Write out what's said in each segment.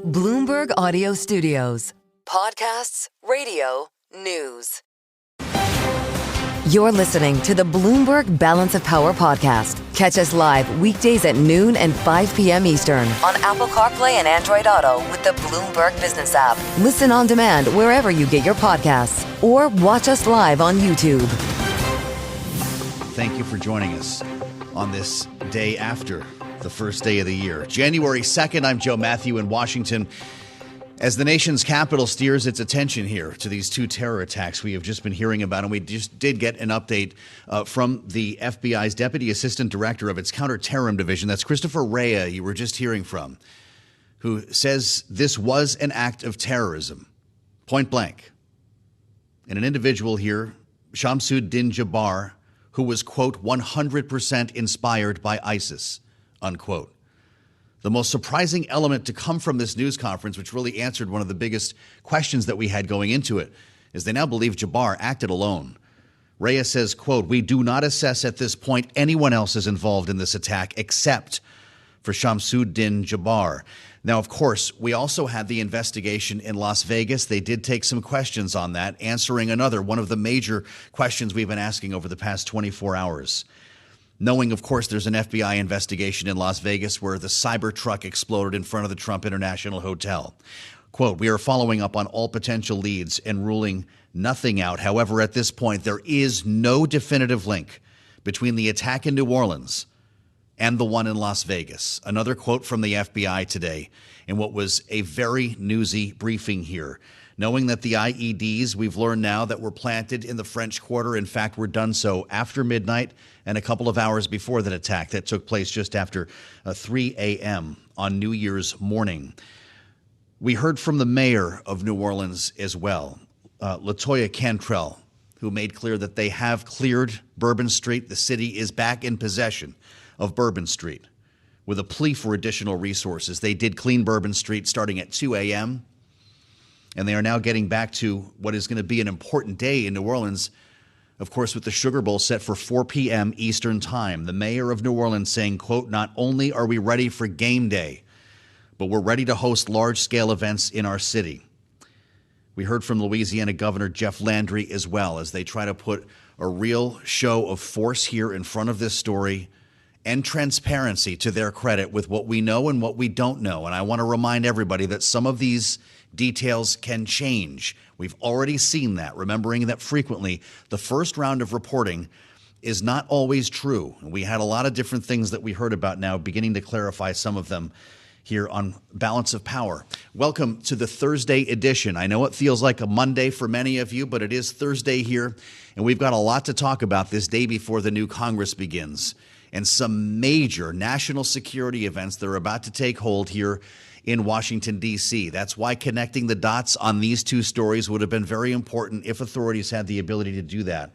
Bloomberg Audio Studios. Podcasts, radio, news. You're listening to the Bloomberg Balance of Power podcast. Catch us live weekdays at noon and 5 p.m. Eastern on Apple CarPlay and Android Auto with the Bloomberg Business app. Listen on demand wherever you get your podcasts or watch us live on YouTube. Thank you for joining us on this day after the first day of the year. January 2nd, I'm Joe Mathieu in Washington. As the nation's capital steers its attention here to these two terror attacks we have just been hearing about, and we just did get an update from the FBI's Deputy Assistant Director of its Counterterrorism Division. That's Christopher Wray, you were just hearing from, who says this was an act of terrorism, point blank. And an individual here, Shamsuddin Jabbar, who was, quote, 100% inspired by ISIS, unquote. The most surprising element to come from this news conference, which really answered one of the biggest questions that we had going into it, is they now believe Jabbar acted alone. Reyes says, quote, "We do not assess at this point anyone else is involved in this attack except for Shamsuddin Jabbar." Now, of course, we also had the investigation in Las Vegas. They did take some questions on that, answering another one of the major questions we've been asking over the past 24 hours. Knowing, of course, there's an FBI investigation in Las Vegas where the Cybertruck exploded in front of the Trump International Hotel. Quote, "We are following up on all potential leads and ruling nothing out. However, at this point, there is no definitive link between the attack in New Orleans and the one in Las Vegas." Another quote from the FBI today in what was a very newsy briefing here. Knowing that the IEDs, we've learned now that were planted in the French Quarter, in fact, were done so after midnight and a couple of hours before that attack that took place just after 3 a.m. on New Year's morning. We heard from the mayor of New Orleans as well, LaToya Cantrell, who made clear that they have cleared Bourbon Street. The city is back in possession of Bourbon Street with a plea for additional resources. They did clean Bourbon Street starting at 2 a.m., and they are now getting back to what is going to be an important day in New Orleans, of course, with the Sugar Bowl set for 4 p.m. Eastern time. The mayor of New Orleans saying, quote, "Not only are we ready for game day, but we're ready to host large-scale events in our city." We heard from Louisiana Governor Jeff Landry as well as they try to put a real show of force here in front of this story and transparency to their credit with what we know and what we don't know. And I want to remind everybody that some of these details can change. We've already seen that, remembering that frequently the first round of reporting is not always true. And we had a lot of different things that we heard about now, beginning to clarify some of them here on Balance of Power. Welcome to the Thursday edition. I know it feels like a Monday for many of you, but it is Thursday here, and we've got a lot to talk about this day before the new Congress begins and some major national security events that are about to take hold here in Washington, D.C. That's why connecting the dots on these two stories would have been very important if authorities had the ability to do that.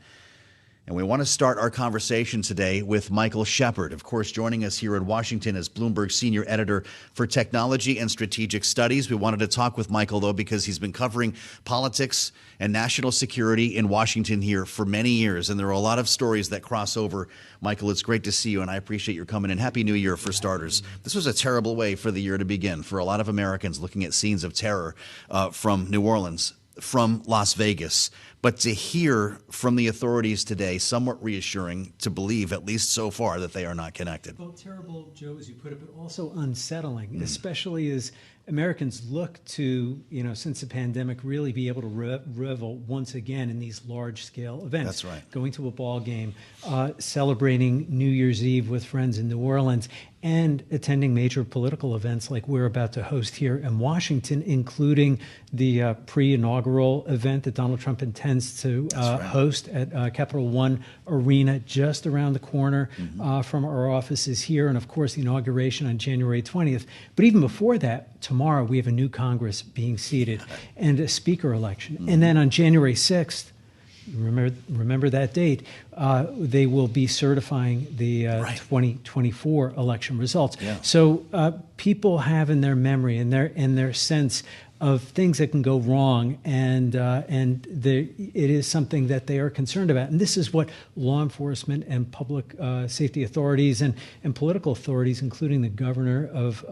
And we want to start our conversation today with Michael Shepard, of course, joining us here in Washington as Bloomberg Senior Editor for Technology and Strategic Studies. We wanted to talk with Michael, though, because he's been covering politics and national security in Washington here for many years. And there are a lot of stories that cross over. Michael, it's great to see you, and I appreciate your coming in. Happy New Year, for starters. This was a terrible way for the year to begin for a lot of Americans looking at scenes of terror from New Orleans, from Las Vegas. But to hear from the authorities today, somewhat reassuring to believe, at least so far, that they are not connected. Well, terrible, Joe, as you put it, but also unsettling, especially as Americans look to, since the pandemic, really be able to revel once again in these large-scale events. That's right. Going to a ball game, celebrating New Year's Eve with friends in New Orleans, and attending major political events like we're about to host here in Washington, including the pre-inaugural event that Donald Trump intends to host at Capital One Arena just around the corner from our offices here, and of course the inauguration on January 20th. But even before that, tomorrow we have a new Congress being seated and a speaker election. And then on January 6th, remember that date, they will be certifying the 2024 election results. Yeah. So people have in their memory and their sense of things that can go wrong, and it is something that they are concerned about. And this is what law enforcement and public safety authorities and political authorities, including the governor of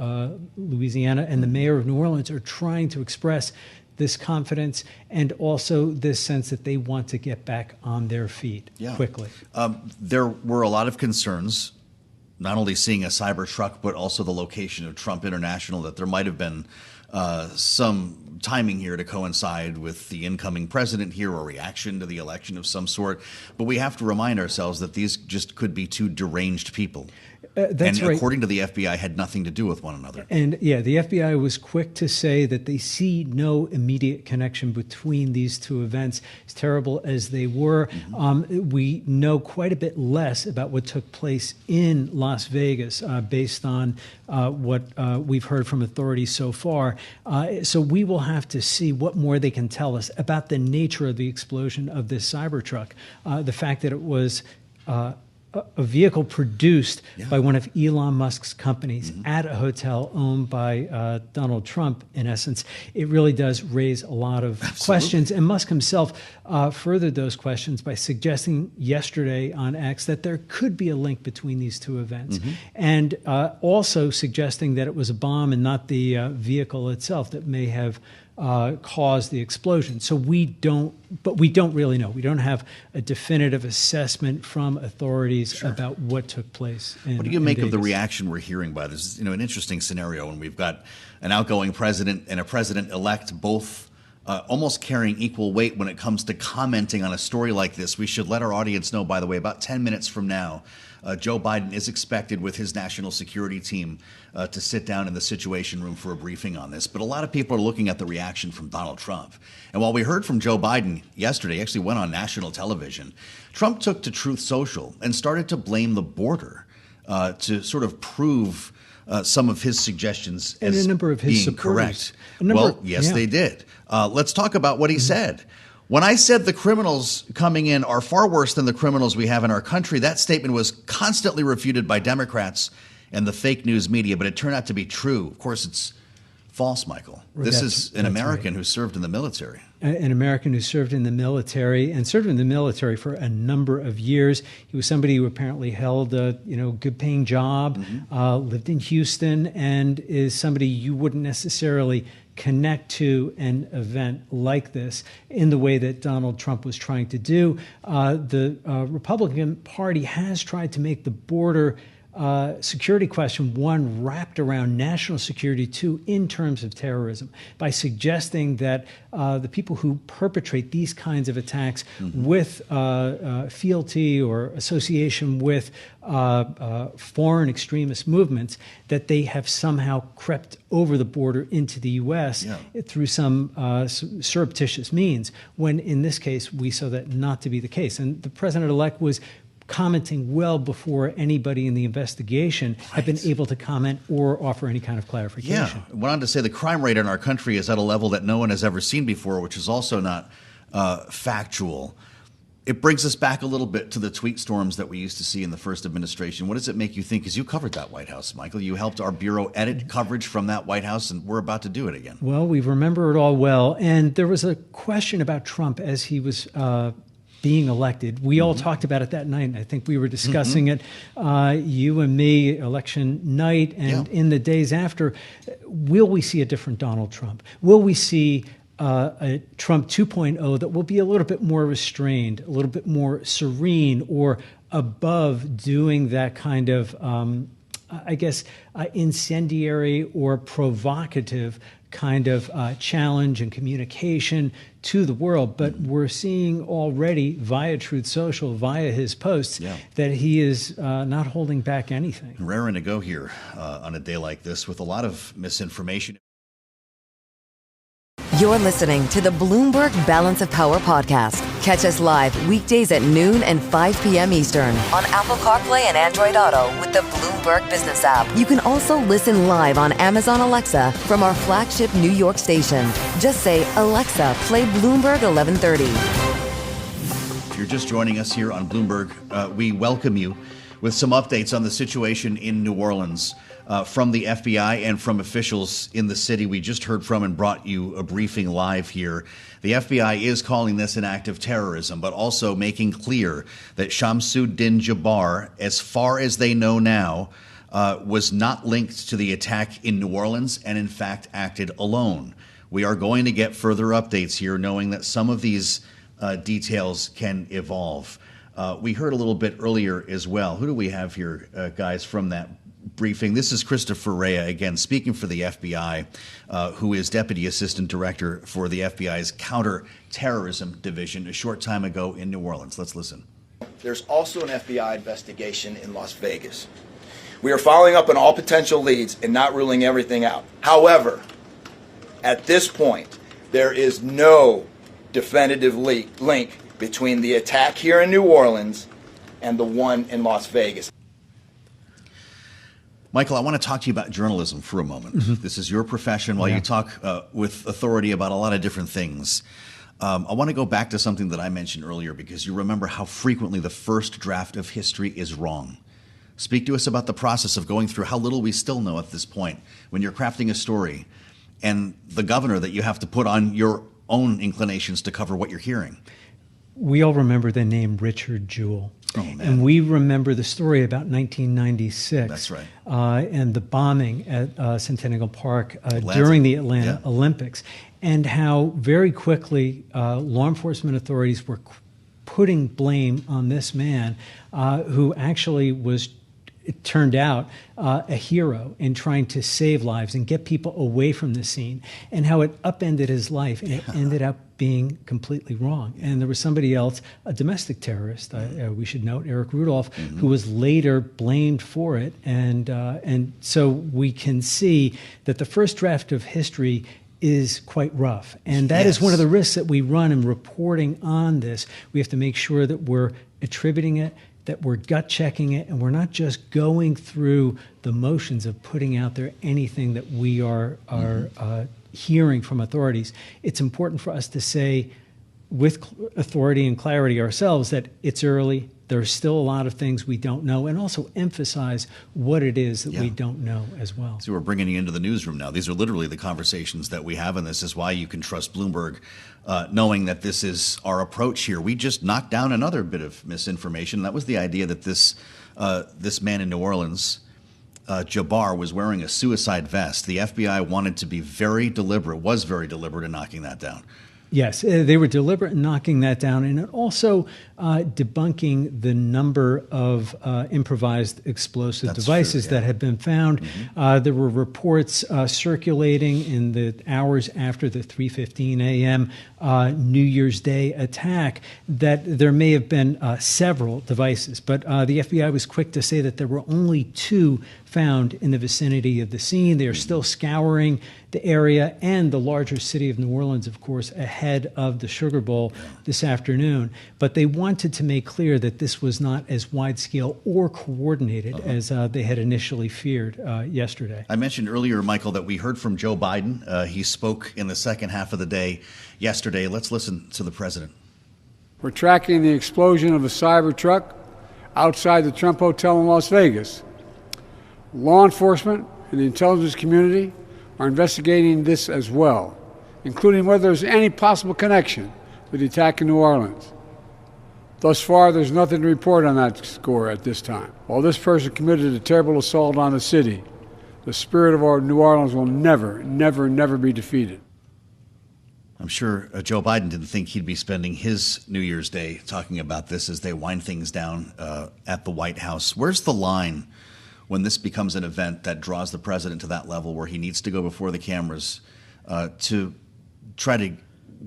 Louisiana and the mayor of New Orleans, are trying to express this confidence and also this sense that they want to get back on their feet quickly. There were a lot of concerns, not only seeing a Cybertruck, but also the location of Trump International, that there might have been some timing here to coincide with the incoming president here, or reaction to the election of some sort. But we have to remind ourselves that these just could be two deranged people. That's right. According to the FBI, had nothing to do with one another. And the FBI was quick to say that they see no immediate connection between these two events, as terrible as they were. We know quite a bit less about what took place in Las Vegas based on what we've heard from authorities so far. So we will have to see what more they can tell us about the nature of the explosion of this Cybertruck. The fact that it was a vehicle produced by one of Elon Musk's companies at a hotel owned by Donald Trump, in essence, it really does raise a lot of questions. And Musk himself furthered those questions by suggesting yesterday on X that there could be a link between these two events, and also suggesting that it was a bomb and not the vehicle itself that may have caused the explosion. So we don't really know. We don't have a definitive assessment from authorities about what took place. What do you make of the reaction we're hearing by this? An interesting scenario when we've got an outgoing president and a president-elect both almost carrying equal weight when it comes to commenting on a story like this. We should let our audience know, by the way, about 10 minutes from now, Joe Biden is expected with his national security team to sit down in the Situation Room for a briefing on this. But a lot of people are looking at the reaction from Donald Trump. And while we heard from Joe Biden yesterday, he actually went on national television, Trump took to Truth Social and started to blame the border to sort of prove some of his suggestions as a number of his being supporters. correct. Yes, they did. Let's talk about what he said. When I said the criminals coming in are far worse than the criminals we have in our country, that statement was constantly refuted by Democrats and the fake news media, but it turned out to be true. Of course, it's false, Michael. This is an American who served in the military. An American who served in the military and served in the military for a number of years. He was somebody who apparently held a good-paying job, lived in Houston, and is somebody you wouldn't necessarily connect to an event like this in the way that Donald Trump was trying to do. The Republican Party has tried to make the border security question, one, wrapped around national security, two, in terms of terrorism, by suggesting that the people who perpetrate these kinds of attacks with fealty or association with foreign extremist movements, that they have somehow crept over the border into the U.S. Through some surreptitious means, when in this case we saw that not to be the case. And the president-elect was commenting well before anybody in the investigation had been able to comment or offer any kind of clarification. Went on to say the crime rate in our country is at a level that no one has ever seen before, which is also not factual. It brings us back a little bit to the tweet storms that we used to see in the first administration. What does it make you think? Because you covered that White House, Michael. You helped our bureau edit coverage from that White House, and we're about to do it again. Well, we remember it all well. And there was a question about Trump as he was being elected. We all talked about it that night. I think we were discussing it, you and me, election night, and in the days after. Will we see a different Donald Trump? Will we see a Trump 2.0 that will be a little bit more restrained, a little bit more serene, or above doing that kind of, incendiary or provocative kind of challenge and communication to the world? But we're seeing already via Truth Social, via his posts, that he is not holding back anything. Raring to go here on a day like this with a lot of misinformation. You're listening to the Bloomberg Balance of Power podcast. Catch us live weekdays at noon and 5 p.m. Eastern on Apple CarPlay and Android Auto with the Bloomberg Business app. You can also listen live on Amazon Alexa from our flagship New York station. Just say, Alexa, play Bloomberg 1130. If you're just joining us here on Bloomberg, we welcome you with some updates on the situation in New Orleans. from the FBI and from officials in the city we just heard from and brought you a briefing live here. The FBI is calling this an act of terrorism, but also making clear that Shamsuddin Jabbar, as far as they know now, was not linked to the attack in New Orleans and, in fact, acted alone. We are going to get further updates here, knowing that some of these details can evolve. We heard a little bit earlier as well. Who do we have here, guys, from that briefing? This is Christopher Rea, again, speaking for the FBI, who is Deputy Assistant Director for the FBI's Counterterrorism Division a short time ago in New Orleans. Let's listen. There's also an FBI investigation in Las Vegas. We are following up on all potential leads and not ruling everything out. However, at this point, there is no definitive link between the attack here in New Orleans and the one in Las Vegas. Michael, I want to talk to you about journalism for a moment. Mm-hmm. This is your profession. While you talk with authority about a lot of different things, I want to go back to something that I mentioned earlier, because you remember how frequently the first draft of history is wrong. Speak to us about the process of going through how little we still know at this point when you're crafting a story, and the governor that you have to put on your own inclinations to cover what you're hearing. We all remember the name Richard Jewell. Oh, man. And we remember the story about 1996. That's right. And the bombing at Centennial Park during the Atlanta Olympics, and how very quickly law enforcement authorities were putting blame on this man who actually was, it turned out, a hero in trying to save lives and get people away from the scene, and how it upended his life, and it ended up being completely wrong. And there was somebody else, a domestic terrorist, we should note, Eric Rudolph, who was later blamed for it. And so we can see that the first draft of history is quite rough. And that is one of the risks that we run in reporting on this. We have to make sure that we're attributing it, that we're gut checking it, and we're not just going through the motions of putting out there anything that we are hearing from authorities. It's important for us to say with authority and clarity ourselves that it's early, there's still a lot of things we don't know, and also emphasize what it is that we don't know as well. So we're bringing you into the newsroom now. These are literally the conversations that we have, and this is why you can trust Bloomberg, knowing that this is our approach here. We just knocked down another bit of misinformation. That was the idea that this man in New Orleans, Jabbar, was wearing a suicide vest. The FBI wanted to be very deliberate, was very deliberate in knocking that down. Yes, they were deliberate in knocking that down, and also debunking the number of improvised explosive devices that had been found. There were reports circulating in the hours after the 3:15 a.m. New Year's Day attack that there may have been several devices, but the FBI was quick to say that there were only 2 found in the vicinity of the scene. They are still scouring the area and the larger city of New Orleans, of course, ahead of the Sugar Bowl this afternoon. But they wanted to make clear that this was not as wide-scale or coordinated as they had initially feared yesterday. I mentioned earlier, Michael, that we heard from Joe Biden. He spoke in the second half of the day yesterday. Let's listen to the president. We're tracking the explosion of a Cybertruck outside the Trump Hotel in Las Vegas. Law enforcement and the intelligence community are investigating this as well, including whether there's any possible connection with the attack in New Orleans. Thus far, there's nothing to report on that score at this time. While this person committed a terrible assault on the city, the spirit of our New Orleans will never, never, never be defeated. I'm sure Joe Biden didn't think he'd be spending his New Year's Day talking about this as they wind things down at the White House. Where's the line when this becomes an event that draws the president to that level where he needs to go before the cameras to try to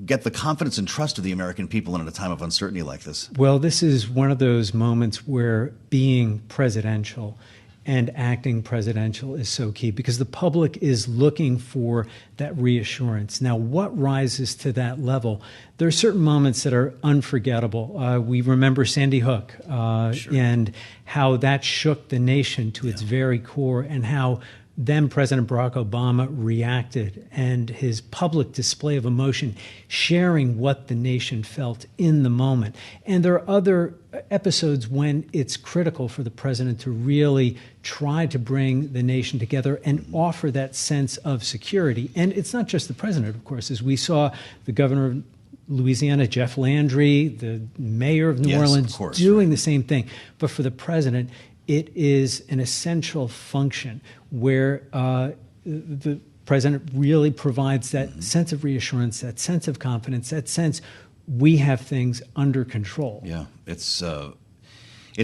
get the confidence and trust of the American people in a time of uncertainty like this? Well, this is one of those moments where being presidential and acting presidential is so key, because the public is looking for that reassurance. Now, what rises to that level? There are certain moments that are unforgettable. We remember Sandy Hook and how that shook the nation to its very core, and how then President Barack Obama reacted, and his public display of emotion, sharing what the nation felt in the moment. And there are other episodes when it's critical for the president to really try to bring the nation together and offer that sense of security. And it's not just the president, of course, as we saw the governor of Louisiana, Jeff Landry, the mayor of New Orleans, doing the same thing. But for the president, it is an essential function where the president really provides that sense of reassurance, that sense of confidence, that sense we have things under control. Yeah, it's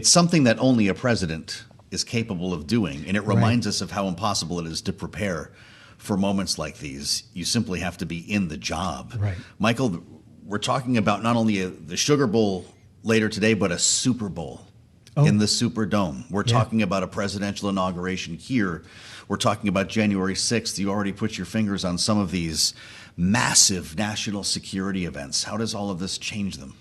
something that only a president is capable of doing, and it reminds us of how impossible it is to prepare for moments like these. You simply have to be in the job. Right. Michael, we're talking about not only the Sugar Bowl later today, but a Super Bowl in the Superdome. We're talking about a presidential inauguration here. We're talking about January 6th. You already put your fingers on some of these massive national security events. How does all of this change them?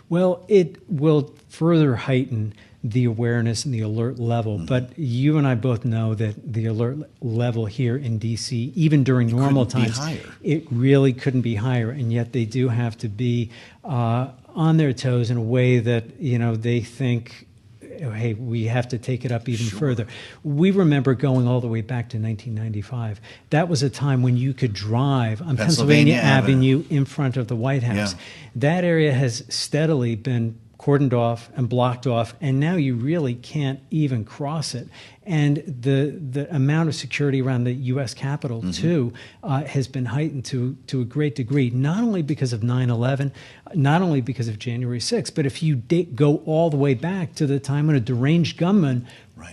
Well, it will further heighten the awareness and the alert level. But you and I both know that the alert level here in D.C., even during normal times, it really couldn't be higher. And yet they do have to be on their toes in a way that, they think, hey, we have to take it up even further. We remember going all the way back to 1995. That was a time when you could drive on Pennsylvania Avenue in front of the White House. That area has steadily been cordoned off and blocked off, and now you really can't even cross it. And the amount of security around the U.S. Capitol, too, has been heightened to a great degree, not only because of 9/11, not only because of January 6th, but if you go all the way back to the time when a deranged gunman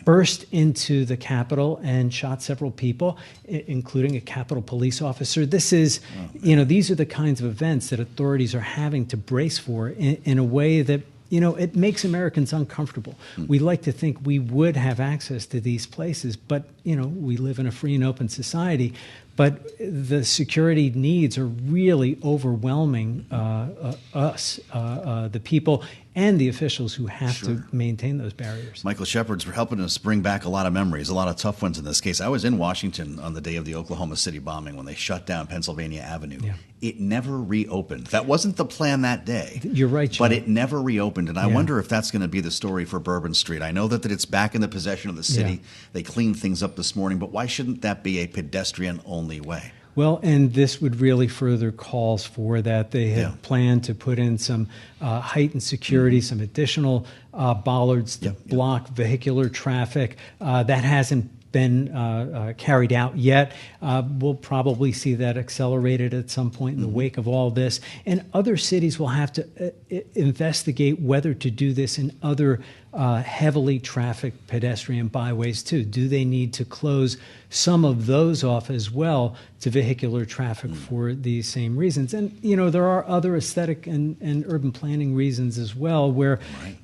burst into the Capitol and shot several people, including a Capitol police officer. This is, these are the kinds of events that authorities are having to brace for in a way that, it makes Americans uncomfortable. We like to think we would have access to these places, but, we live in a free and open society. But the security needs are really overwhelming us, the people, and the officials who have to maintain those barriers. Michael Shepard's helping us bring back a lot of memories, a lot of tough ones in this case. I was in Washington on the day of the Oklahoma City bombing when they shut down Pennsylvania Avenue. It never reopened. That wasn't the plan that day. You're right, John. But it never reopened, and I wonder if that's going to be the story for Bourbon Street. I know that it's back in the possession of the city. They cleaned things up this morning, but why shouldn't that be a pedestrian-only way? Well, and this would really further calls for that. They had planned to put in some heightened security, some additional bollards to block vehicular traffic. That hasn't been carried out yet. We'll probably see that accelerated at some point in the wake of all this. And other cities will have to investigate whether to do this in other heavily traffic pedestrian byways too. Do they need to close some of those off as well to vehicular traffic for these same reasons? And, you know, there are other aesthetic and urban planning reasons as well where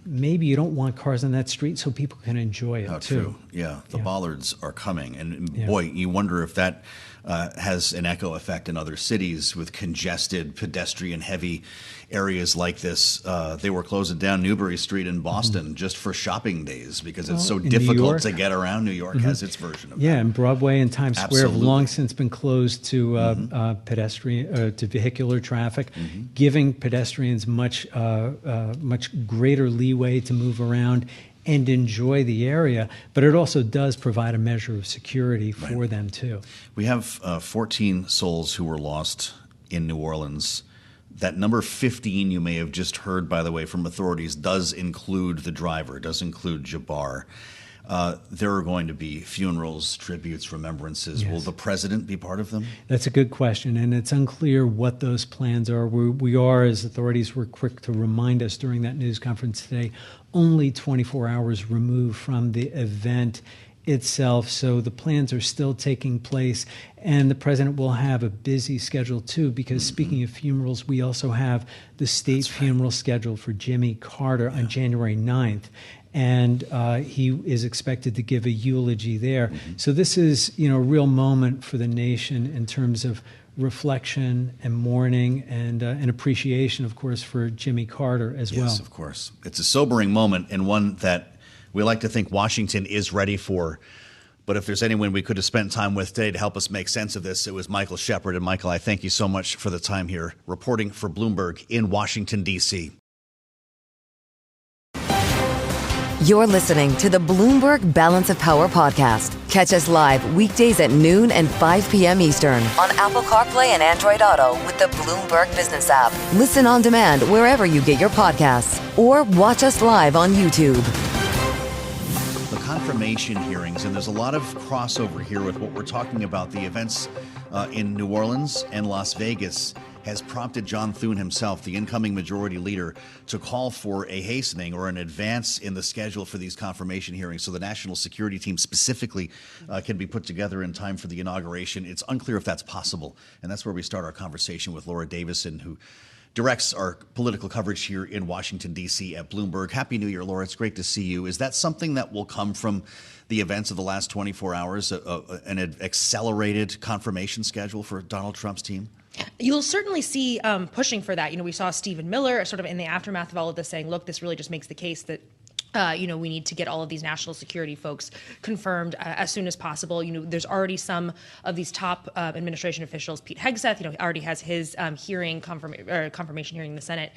maybe you don't want cars on that street so people can enjoy it too. True. Yeah, the bollards are coming. And boy, you wonder if that has an echo effect in other cities with congested, pedestrian-heavy areas like this. They were closing down Newbury Street in Boston just for shopping days because it's so difficult to get around. New York has its version of that. Yeah, and Broadway and Times Square have long since been closed to pedestrian to vehicular traffic, giving pedestrians much greater leeway to move around and enjoy the area, but it also does provide a measure of security for them too. We have 14 souls who were lost in New Orleans. That number 15 you may have just heard, by the way, from authorities does include the driver, does include Jabbar. There are going to be funerals, tributes, remembrances. Yes. Will the president be part of them? That's a good question, and it's unclear what those plans are. We are, as authorities were quick to remind us during that news conference today, only 24 hours removed from the event itself. So the plans are still taking place, and the president will have a busy schedule too, because speaking of funerals, we also have the state funeral scheduled for Jimmy Carter on January 9th. And he is expected to give a eulogy there. So this is, you know, a real moment for the nation in terms of reflection and mourning and an appreciation, of course, for Jimmy Carter as well. Yes, of course. It's a sobering moment and one that we like to think Washington is ready for. But if there's anyone we could have spent time with today to help us make sense of this, it was Michael Shepard. And Michael, I thank you so much for the time here reporting for Bloomberg in Washington, D.C. You're listening to the Bloomberg Balance of Power podcast. Catch us live weekdays at noon and 5 p.m. Eastern on Apple CarPlay and Android Auto with the Bloomberg Business app. Listen on demand wherever you get your podcasts or watch us live on YouTube. The confirmation hearings, and there's a lot of crossover here with what we're talking about. The events in New Orleans and Las Vegas has prompted John Thune himself, the incoming majority leader, to call for a hastening or an advance in the schedule for these confirmation hearings so the national security team specifically can be put together in time for the inauguration. It's unclear if that's possible, and that's where we start our conversation with Laura Davison, who directs our political coverage here in Washington, D.C. at Bloomberg. Happy New Year, Laura. It's great to see you. Is that something that will come from the events of the last 24 hours, an accelerated confirmation schedule for Donald Trump's team? You'll certainly see pushing for that. We saw Stephen Miller sort of in the aftermath of all of this saying, look, this really just makes the case that we need to get all of these national security folks confirmed as soon as possible. There's already some of these top administration officials. Pete Hegseth, already has his confirmation hearing in the Senate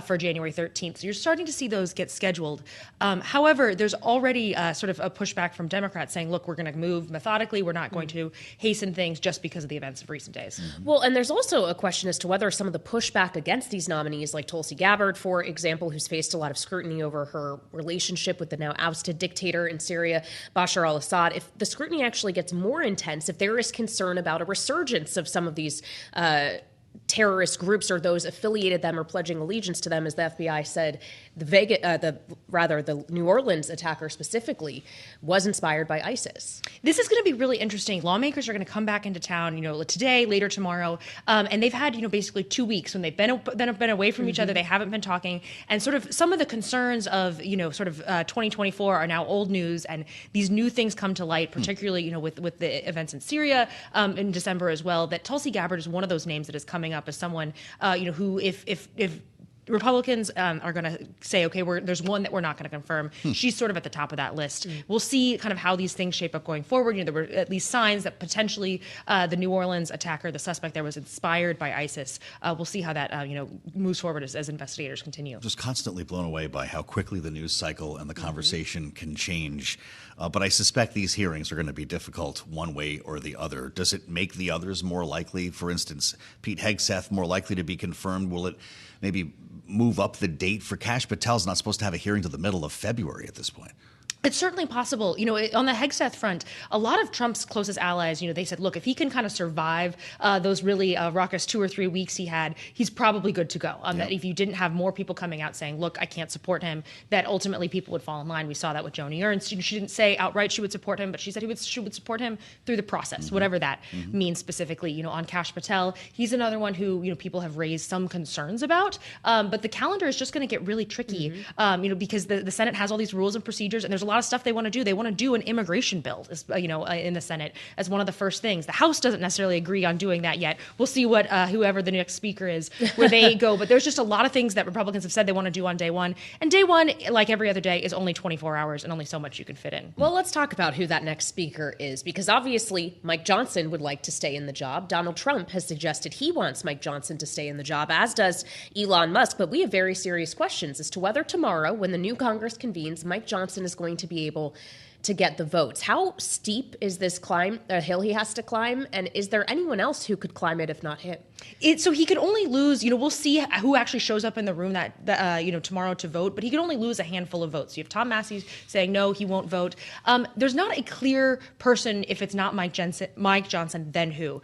for January 13th. So you're starting to see those get scheduled. However, there's already sort of a pushback from Democrats saying, look, we're going to move methodically. We're not going to hasten things just because of the events of recent days. Mm-hmm. Well, and there's also a question as to whether some of the pushback against these nominees, like Tulsi Gabbard, for example, who's faced a lot of scrutiny over her relationship with the now ousted dictator in Syria, Bashar al-Assad, if the scrutiny actually gets more intense, if there is concern about a resurgence of some of these terrorist groups or those affiliated them or pledging allegiance to them, as the FBI said, the New Orleans attacker specifically was inspired by ISIS. This is going to be really interesting. Lawmakers are going to come back into town, today, later tomorrow, and they've had, basically 2 weeks when they've been away from each other. They haven't been talking, and sort of some of the concerns of 2024 are now old news, and these new things come to light, particularly with the events in Syria in December as well. That Tulsi Gabbard is one of those names that is coming up as someone who if Republicans are going to say, okay, there's one that we're not going to confirm. She's sort of at the top of that list. We'll see kind of how these things shape up going forward. There were at least signs that potentially the New Orleans attacker, the suspect there, was inspired by ISIS. We'll see how that moves forward as investigators continue. Just constantly blown away by how quickly the news cycle and the conversation can change. But I suspect these hearings are going to be difficult one way or the other. Does it make the others more likely? For instance, Pete Hegseth more likely to be confirmed? Will it maybe move up the date for Kash Patel's not supposed to have a hearing till the middle of February at this point? It's certainly possible. On the Hegseth front, a lot of Trump's closest allies, they said, look, if he can kind of survive those really raucous 2 or 3 weeks he had, he's probably good to go. That if you didn't have more people coming out saying, look, I can't support him, that ultimately people would fall in line. We saw that with Joni Ernst. She didn't say outright she would support him, but she said she would support him through the process, whatever that means specifically. On Kash Patel, he's another one who, people have raised some concerns about. But the calendar is just going to get really tricky, because the Senate has all these rules and procedures, and there's a lot of stuff they want to do. They want to do an immigration bill, in the Senate as one of the first things. The House doesn't necessarily agree on doing that yet. We'll see what whoever the next speaker is, where they go. But there's just a lot of things that Republicans have said they want to do on day one. And day one, like every other day, is only 24 hours and only so much you can fit in. Well, let's talk about who that next speaker is, because obviously Mike Johnson would like to stay in the job. Donald Trump has suggested he wants Mike Johnson to stay in the job, as does Elon Musk. But we have very serious questions as to whether tomorrow, when the new Congress convenes, Mike Johnson is going to be able to get the votes. How steep is this hill he has to climb? And is there anyone else who could climb it if not him? So he could only lose, we'll see who actually shows up in the room that tomorrow to vote, but he could only lose a handful of votes. You have Tom Massey saying no, he won't vote. There's not a clear person. If it's not Mike Johnson, then who?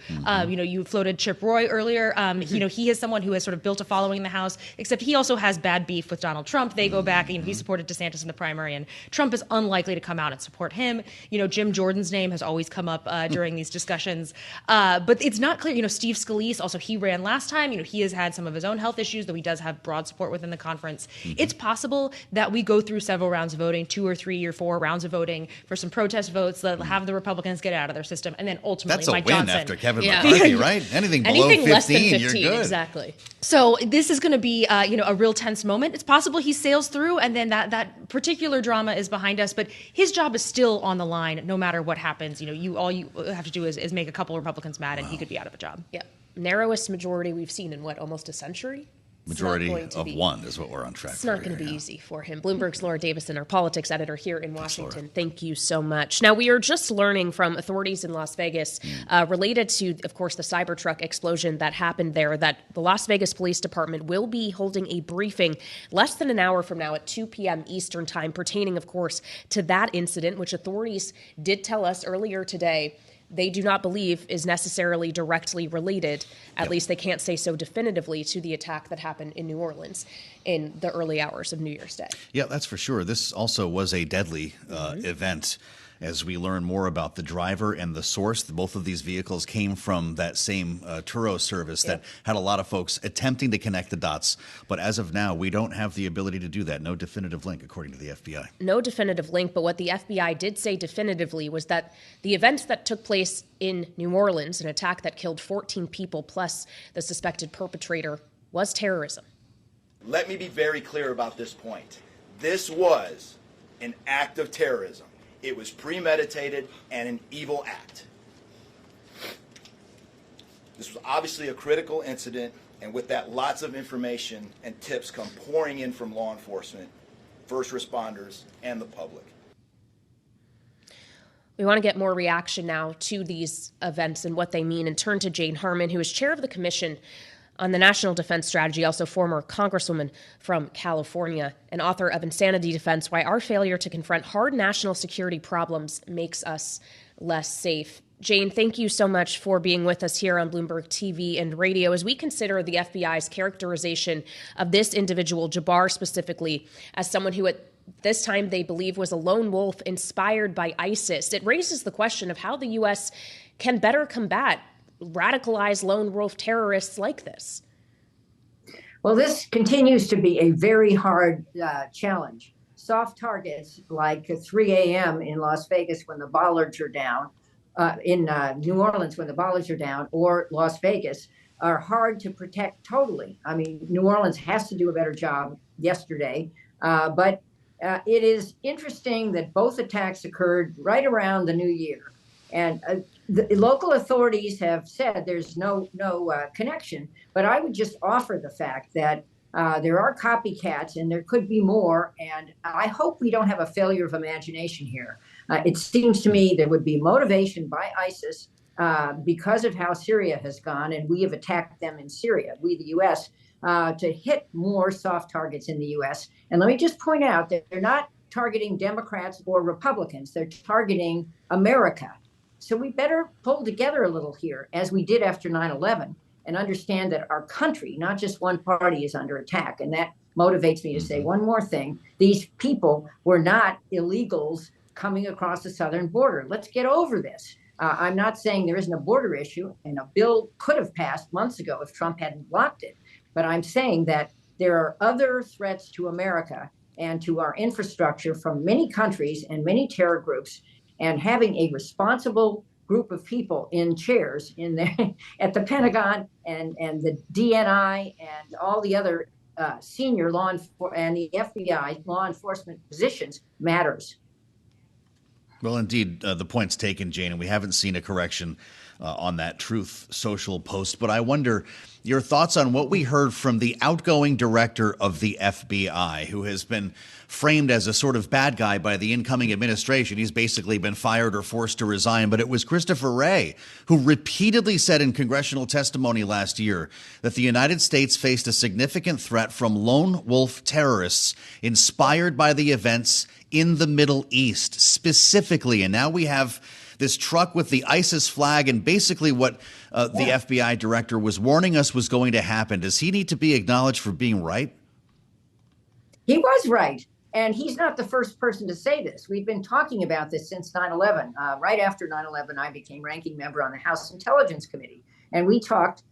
You floated Chip Roy earlier. He is someone who has sort of built a following in the House, except he also has bad beef with Donald Trump. They go back, he supported DeSantis in the primary, and Trump is unlikely to come out and support him. Jim Jordan's name has always come up during these discussions, but it's not clear. Steve Scalise, also he ran last time. He has had some of his own health issues, though he does have broad support within the conference. It's possible that we go through several rounds of voting, 2 or 3 or 4 rounds of voting for some protest votes that have the Republicans get out of their system, and then ultimately That's a Mike win Johnson. after Kevin McCarthy, right? Anything below 15, less than 15, you're good. exactly. So this is going to be, a real tense moment. It's possible he sails through, and then that particular drama is behind us. But his job is still on the line, no matter what happens. All you have to do is make a couple Republicans mad, and he could be out of a job. Yeah, narrowest majority we've seen in almost a century. Majority of one is what we're on track for. It's not going to be easy for him. Bloomberg's Laura Davison, our politics editor here in Washington. Thank you so much. Now, we are just learning from authorities in Las Vegas related to, of course, the Cybertruck explosion that happened there, that the Las Vegas Police Department will be holding a briefing less than an hour from now at 2 p.m. Eastern time, pertaining, of course, to that incident, which authorities did tell us earlier today they do not believe is necessarily directly related, at least they can't say so definitively, to the attack that happened in New Orleans in the early hours of New Year's Day. Yeah, that's for sure. This also was a deadly event. As we learn more about the driver and the source, both of these vehicles came from that same Turo service that had a lot of folks attempting to connect the dots. But as of now, we don't have the ability to do that. No definitive link, according to the FBI. No definitive link, but what the FBI did say definitively was that the events that took place in New Orleans, an attack that killed 14 people plus the suspected perpetrator, was terrorism. Let me be very clear about this point. This was an act of terrorism. It was premeditated and an evil act. This was obviously a critical incident, and with that, lots of information and tips come pouring in from law enforcement, first responders, and the public. We want to get more reaction now to these events and what they mean, and turn to Jane Harman, who is chair of the Commission on the National Defense Strategy, also former Congresswoman from California, and author of Insanity Defense, Why Our Failure to Confront Hard National Security Problems Makes Us Less Safe. Jane, thank you so much for being with us here on Bloomberg TV and radio. As we consider the FBI's characterization of this individual, Jabbar specifically, as someone who at this time they believe was a lone wolf inspired by ISIS, it raises the question of how the U.S. can better combat radicalized lone wolf terrorists like this. Well, this continues to be a very hard challenge. Soft targets like 3 a.m. in Las Vegas when the bollards are down, in New Orleans when the bollards are down, or Las Vegas, are hard to protect totally. I mean, New Orleans has to do a better job yesterday, but it is interesting that both attacks occurred right around the new year. And the local authorities have said there's no connection, but I would just offer the fact that there are copycats and there could be more. And I hope we don't have a failure of imagination here. It seems to me there would be motivation by ISIS because of how Syria has gone, and we have attacked them in Syria, we the U.S., to hit more soft targets in the U.S. And let me just point out that they're not targeting Democrats or Republicans. They're targeting America. So we better pull together a little here, as we did after 9/11, and understand that our country, not just one party, is under attack. And that motivates me to say one more thing. These people were not illegals coming across the southern border. Let's get over this. I'm not saying there isn't a border issue, and a bill could have passed months ago if Trump hadn't blocked it. But I'm saying that there are other threats to America and to our infrastructure from many countries and many terror groups. And having a responsible group of people in chairs in there at the Pentagon and the DNI and all the other senior law and the FBI law enforcement positions matters. Well, indeed, the point's taken, Jane, and we haven't seen a correction on that Truth Social post. But I wonder your thoughts on what we heard from the outgoing director of the FBI, who has been framed as a sort of bad guy by the incoming administration. He's basically been fired or forced to resign. But it was Christopher Wray who repeatedly said in congressional testimony last year that the United States faced a significant threat from lone wolf terrorists inspired by the events in the Middle East specifically. And now we have this truck with the ISIS flag and basically what the FBI director was warning us was going to happen. Does he need to be acknowledged for being right? He was right. And he's not the first person to say this. We've been talking about this since 9/11. Right after 9/11, I became ranking member on the House Intelligence Committee. And we talked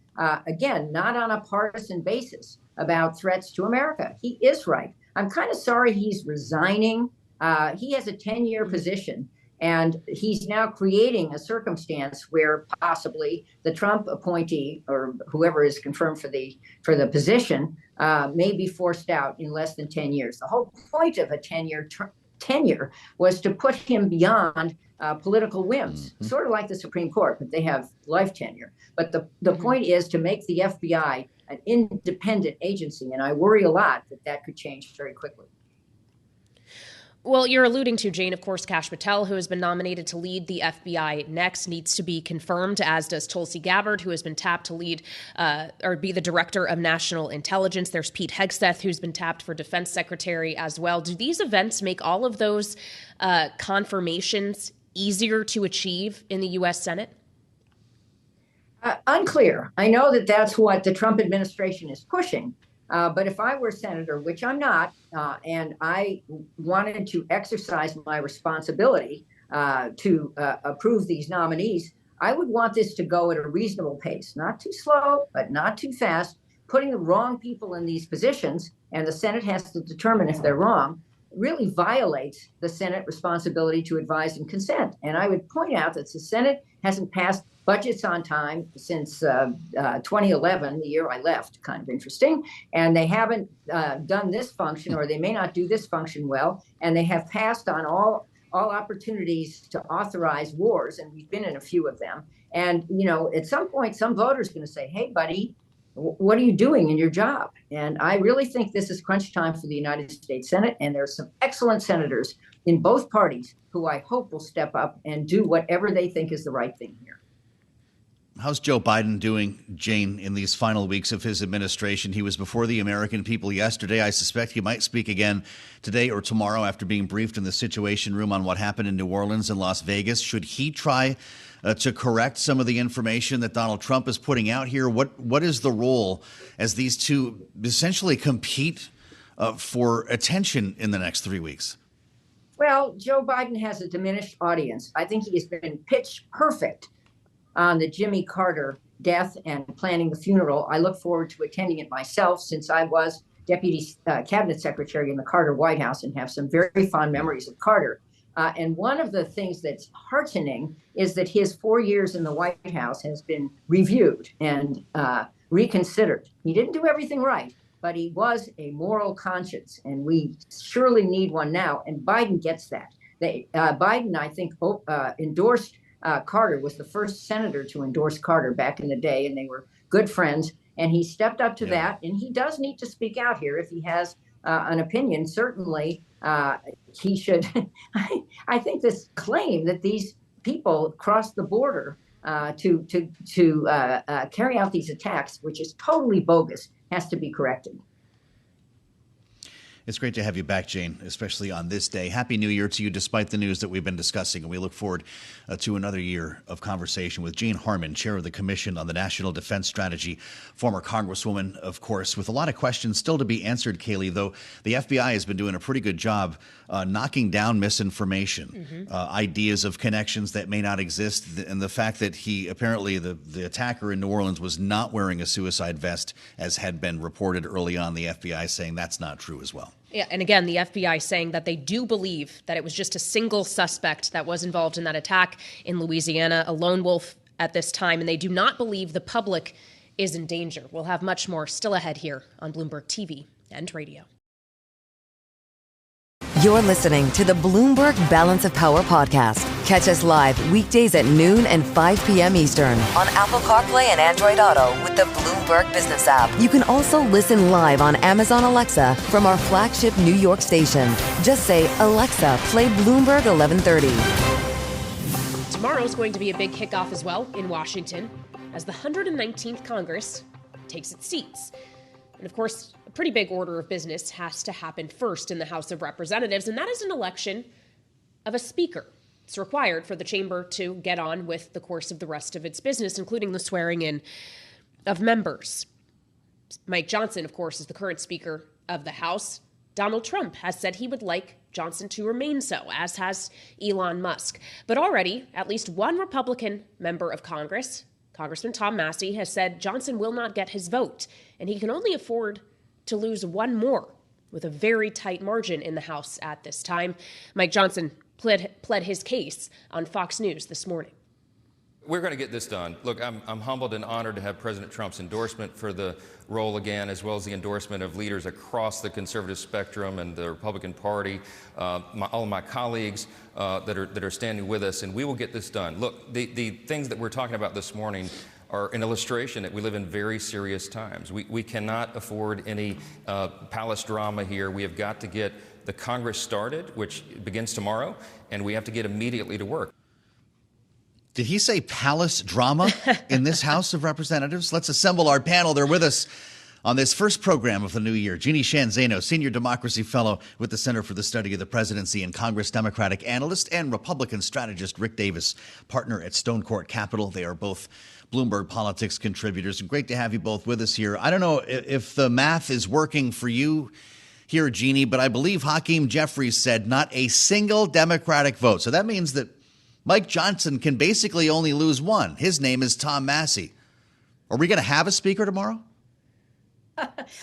again, not on a partisan basis about threats to America. He is right. I'm kind of sorry he's resigning. He has a 10-year position, and he's now creating a circumstance where possibly the Trump appointee or whoever is confirmed for the position may be forced out in less than 10 years. The whole point of a 10-year tenure was to put him beyond political whims, sort of like the Supreme Court, but they have life tenure. But the point is to make the FBI an independent agency, and I worry a lot that could change very quickly. Well, you're alluding to, Jane, of course, Kash Patel, who has been nominated to lead the FBI next, needs to be confirmed, as does Tulsi Gabbard, who has been tapped to lead or be the director of national intelligence. There's Pete Hegseth, who's been tapped for defense secretary as well. Do these events make all of those confirmations easier to achieve in the U.S. Senate? Unclear. I know that that's what the Trump administration is pushing. But if I were senator, which I'm not, and I wanted to exercise my responsibility to approve these nominees, I would want this to go at a reasonable pace, not too slow, but not too fast. Putting the wrong people in these positions, and the Senate has to determine if they're wrong, really violates the Senate responsibility to advise and consent. And I would point out that the Senate hasn't passed budgets on time since 2011, the year I left. Kind of interesting. And they haven't done this function, or they may not do this function well. And they have passed on all opportunities to authorize wars, and we've been in a few of them. And, you know, at some point, some voter's going to say, hey, buddy, what are you doing in your job? And I really think this is crunch time for the United States Senate. And there's some excellent senators in both parties who I hope will step up and do whatever they think is the right thing here. How's Joe Biden doing, Jane, in these final weeks of his administration? He was before the American people yesterday. I suspect he might speak again today or tomorrow after being briefed in the Situation Room on what happened in New Orleans and Las Vegas. Should he try to correct some of the information that Donald Trump is putting out here? What is the role as these two essentially compete for attention in the next 3 weeks? Well, Joe Biden has a diminished audience. I think he has been pitch perfect on the Jimmy Carter death and planning the funeral. I look forward to attending it myself, since I was deputy cabinet secretary in the Carter White House and have some very fond memories of Carter. And one of the things that's heartening is that his 4 years in the White House has been reviewed and reconsidered. He didn't do everything right, but he was a moral conscience, and we surely need one now. And Biden gets that. Biden, I think, endorsed Carter, was the first senator to endorse Carter back in the day, and they were good friends. And he stepped up to that, and he does need to speak out here if he has an opinion. Certainly, he should. I think this claim that these people crossed the border to carry out these attacks, which is totally bogus, has to be corrected. It's great to have you back, Jane, especially on this day. Happy New Year to you, despite the news that we've been discussing. And we look forward to another year of conversation with Jane Harman, chair of the Commission on the National Defense Strategy, former Congresswoman, of course, with a lot of questions still to be answered, Kailey, though the FBI has been doing a pretty good job knocking down misinformation, ideas of connections that may not exist, and the fact that he apparently, the attacker in New Orleans, was not wearing a suicide vest, as had been reported early on, the FBI saying that's not true as well. Yeah, and again, the FBI saying that they do believe that it was just a single suspect that was involved in that attack in Louisiana, a lone wolf at this time, and they do not believe the public is in danger. We'll have much more still ahead here on Bloomberg TV and radio. You're listening to the Bloomberg Balance of Power podcast. Catch us live weekdays at noon and 5 p.m. Eastern on Apple CarPlay and Android Auto with the Bloomberg Business app. You can also listen live on Amazon Alexa from our flagship New York station. Just say, Alexa, play Bloomberg 1130. Tomorrow's going to be a big kickoff as well in Washington as the 119th Congress takes its seats. And of course, a pretty big order of business has to happen first in the House of Representatives, and that is an election of a speaker. It's required for the chamber to get on with the course of the rest of its business, including the swearing in of members. Mike Johnson, of course, is the current Speaker of the House. Donald Trump has said he would like Johnson to remain so, as has Elon Musk. But already, at least one Republican member of Congress Congressman Tom Massey has said Johnson will not get his vote, and he can only afford to lose one more with a very tight margin in the House at this time. Mike Johnson pled his case on Fox News this morning. We're going to get this done. Look, I'm humbled and honored to have President Trump's endorsement for the role again, as well as the endorsement of leaders across the conservative spectrum and the Republican Party, all of my colleagues that are standing with us, and we will get this done. Look, the things that we're talking about this morning are an illustration that we live in very serious times. We cannot afford any palace drama here. We have got to get the Congress started, which begins tomorrow, and we have to get immediately to work. Did he say palace drama in this House of Representatives? Let's assemble our panel. They're with us on this first program of the new year. Jeanne Zaino, Senior Democracy Fellow with the Center for the Study of the Presidency and Congress, Democratic analyst, and Republican strategist Rick Davis, partner at Stone Court Capital. They are both Bloomberg Politics contributors. Great to have you both with us here. I don't know if the math is working for you here, Jeanne, but I believe Hakeem Jeffries said not a single Democratic vote. So that means that Mike Johnson can basically only lose one. His name is Tom Massey. Are we going to have a speaker tomorrow?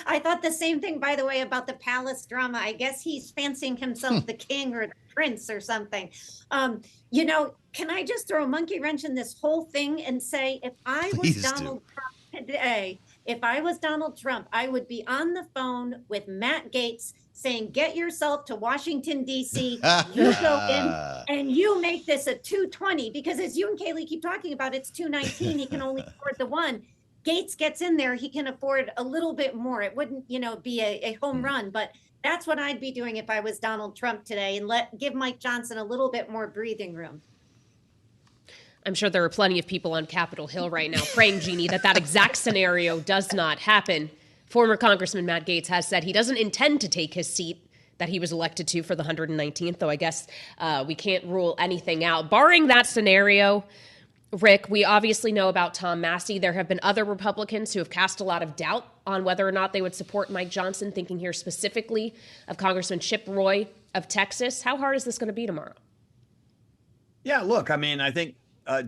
I thought the same thing, by the way, about the palace drama. I guess he's fancying himself the king or the prince or something. Can I just throw a monkey wrench in this whole thing and say, if I was Donald Trump today, if I was Donald Trump, I would be on the phone with Matt Gaetz saying, get yourself to Washington, D.C. You go in and you make this a 220, because as you and Kailey keep talking about, it's 219. He can only afford the one. Gaetz gets in there, he can afford a little bit more. It wouldn't, be a home run, but that's what I'd be doing if I was Donald Trump today, and give Mike Johnson a little bit more breathing room. I'm sure there are plenty of people on Capitol Hill right now praying, Jeanne, that exact scenario does not happen. Former Congressman Matt Gaetz has said he doesn't intend to take his seat that he was elected to for the 119th, though I guess we can't rule anything out. Barring that scenario, Rick, we obviously know about Tom Massey. There have been other Republicans who have cast a lot of doubt on whether or not they would support Mike Johnson, thinking here specifically of Congressman Chip Roy of Texas. How hard is this going to be tomorrow? Yeah, look, I think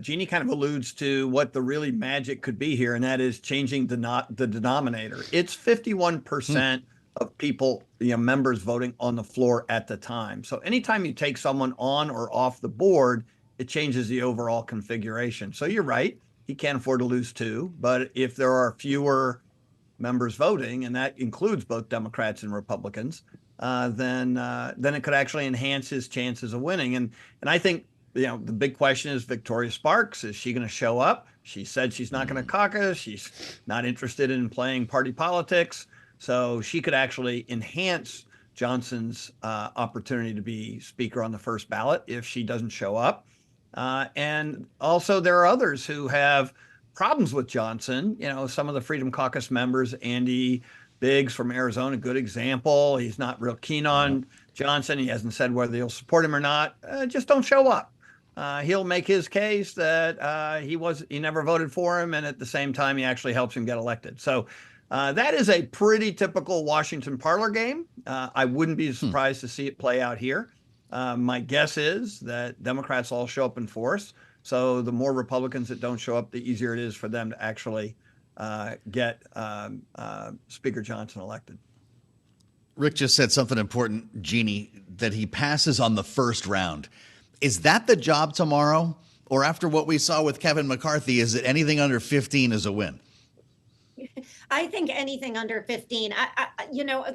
Jeanne kind of alludes to what the really magic could be here, and that is changing the denominator. It's 51% of people, members voting on the floor at the time. So anytime you take someone on or off the board, it changes the overall configuration. So you're right, he can't afford to lose two, but if there are fewer members voting, and that includes both Democrats and Republicans, then it could actually enhance his chances of winning. And I think, the big question is Victoria Sparks. Is she going to show up? She said she's not going to caucus. She's not interested in playing party politics. So she could actually enhance Johnson's opportunity to be speaker on the first ballot if she doesn't show up. And also there are others who have problems with Johnson. Some of the Freedom Caucus members, Andy Biggs from Arizona, good example. He's not real keen on Johnson. He hasn't said whether he'll support him or not. Just don't show up. He'll make his case that he never voted for him, and at the same time, he actually helps him get elected. So that is a pretty typical Washington parlor game. I wouldn't be surprised to see it play out here. My guess is that Democrats all show up in force. So the more Republicans that don't show up, the easier it is for them to actually get Speaker Johnson elected. Rick just said something important, Jeanne, that he passes on the first round. Is that the job tomorrow? Or after what we saw with Kevin McCarthy, is it anything under 15 is a win? I think anything under 15.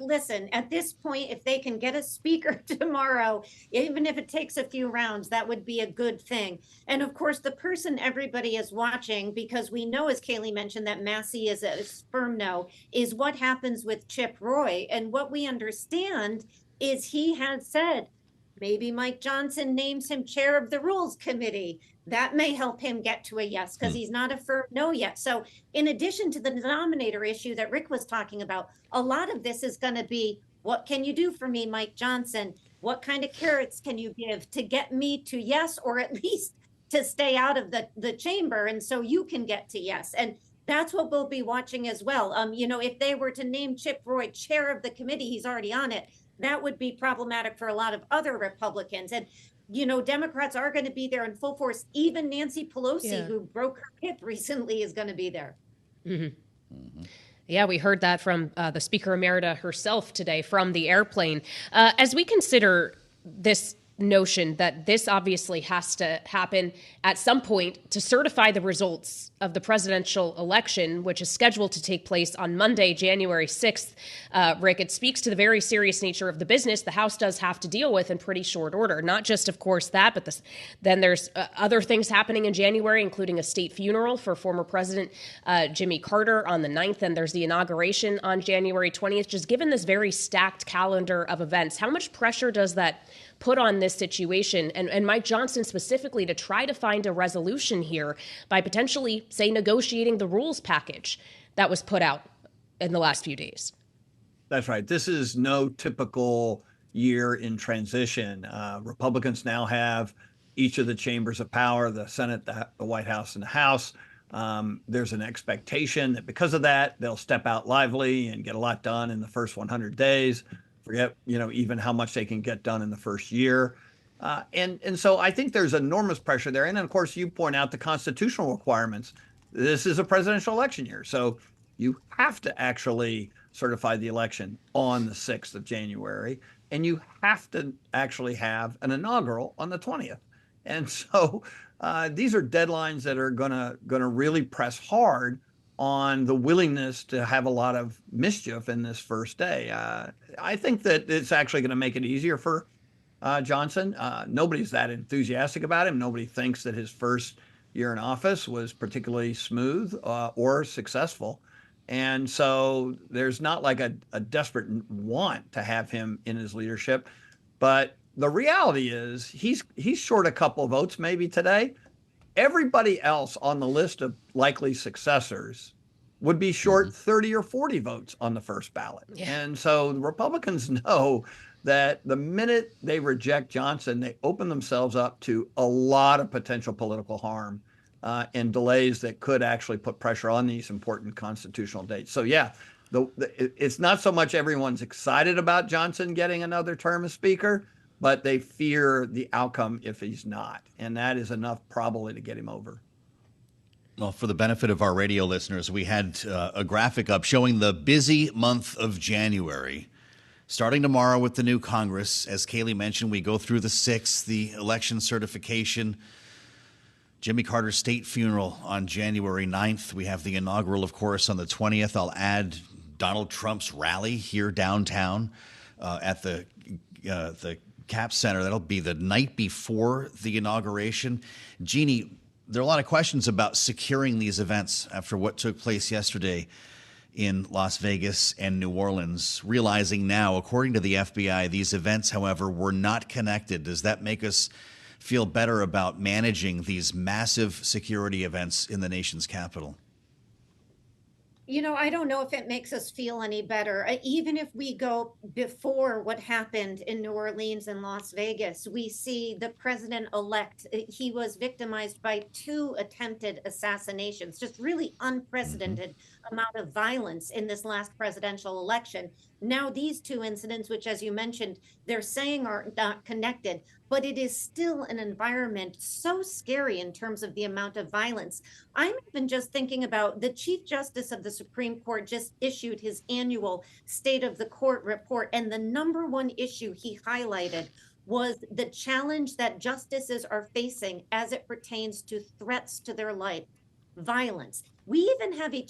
Listen, at this point, if they can get a speaker tomorrow, even if it takes a few rounds, that would be a good thing. And of course, the person everybody is watching, because we know, as Kailey mentioned, that Massey is a firm no, is what happens with Chip Roy. And what we understand is he had said, maybe Mike Johnson names him chair of the Rules Committee. That may help him get to a yes, because he's not a firm no yet. So in addition to the denominator issue that Rick was talking about, a lot of this is going to be, what can you do for me, Mike Johnson? What kind of carrots can you give to get me to yes, or at least to stay out of the chamber, and so you can get to yes? And that's what we'll be watching as well. If they were to name Chip Roy chair of the committee, he's already on it. That would be problematic for a lot of other Republicans. And Democrats are going to be there in full force. Even Nancy Pelosi, Yeah. who broke her hip recently, is going to be there. Yeah, we heard that from the Speaker Emerita herself today from the airplane. As we consider this notion that this obviously has to happen at some point to certify the results of the presidential election, which is scheduled to take place on Monday, January 6th, Rick, it speaks to the very serious nature of the business the House does have to deal with in pretty short order. Not just, of course, that, but then there's other things happening in January, including a state funeral for former President Jimmy Carter on the 9th, and there's the inauguration on January 20th. Just given this very stacked calendar of events, how much pressure does that put on this situation and Mike Johnson specifically to try to find a resolution here by potentially, say, negotiating the rules package that was put out in the last few days? That's right. This is no typical year in transition. Republicans now have each of the chambers of power, the Senate, the White House, and the House. There's an expectation that because of that, they'll step out lively and get a lot done in the first 100 days. Forget, even how much they can get done in the first year. And so I think there's enormous pressure there. And then, of course, you point out the constitutional requirements. This is a presidential election year. So you have to actually certify the election on the 6th of January. And you have to actually have an inaugural on the 20th. And so these are deadlines that are gonna really press hard on the willingness to have a lot of mischief in this first day. I think that it's actually going to make it easier for Johnson. Nobody's that enthusiastic about him. Nobody thinks that his first year in office was particularly smooth or successful. And so there's not like a desperate want to have him in his leadership. But the reality is he's short a couple of votes maybe today. Everybody else on the list of likely successors would be short 30 or 40 votes on the first ballot. Yeah. And so the Republicans know that the minute they reject Johnson, they open themselves up to a lot of potential political harm and delays that could actually put pressure on these important constitutional dates. So, yeah, it's not so much everyone's excited about Johnson getting another term as Speaker, but they fear the outcome if he's not. And that is enough probably to get him over. Well, for the benefit of our radio listeners, we had a graphic up showing the busy month of January. Starting tomorrow with the new Congress, as Kailey mentioned, we go through the 6th, the election certification, Jimmy Carter's state funeral on January 9th. We have the inaugural, of course, on the 20th. I'll add Donald Trump's rally here downtown at the Cap Center. That'll be the night before the inauguration. Jeanne, there are a lot of questions about securing these events after what took place yesterday in Las Vegas and New Orleans. Realizing now, according to the FBI, these events, however, were not connected. Does that make us feel better about managing these massive security events in the nation's capital? I don't know if it makes us feel any better. Even if we go before what happened in New Orleans and Las Vegas, we see the president-elect. He was victimized by 2 attempted assassinations, just really unprecedented amount of violence in this last presidential election. Now these 2 incidents, which, as you mentioned, they're saying are not connected, but it is still an environment so scary in terms of the amount of violence. I'm even just thinking about the Chief Justice of the Supreme Court just issued his annual State of the Court report, and the number one issue he highlighted was the challenge that justices are facing as it pertains to threats to their life, violence. We even have a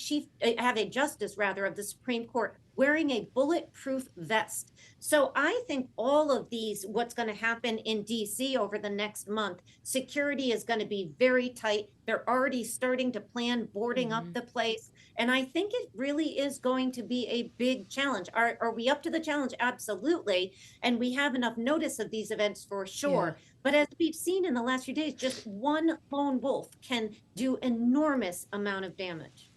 justice of the Supreme Court wearing a bulletproof vest. So I think all of these, what's going to happen in DC over the next month, security is going to be very tight. They're already starting to plan boarding up the place. And I think it really is going to be a big challenge. Are we up to the challenge? Absolutely. And we have enough notice of these events for sure. Yeah. But as we've seen in the last few days, just one lone wolf can do enormous amount of damage.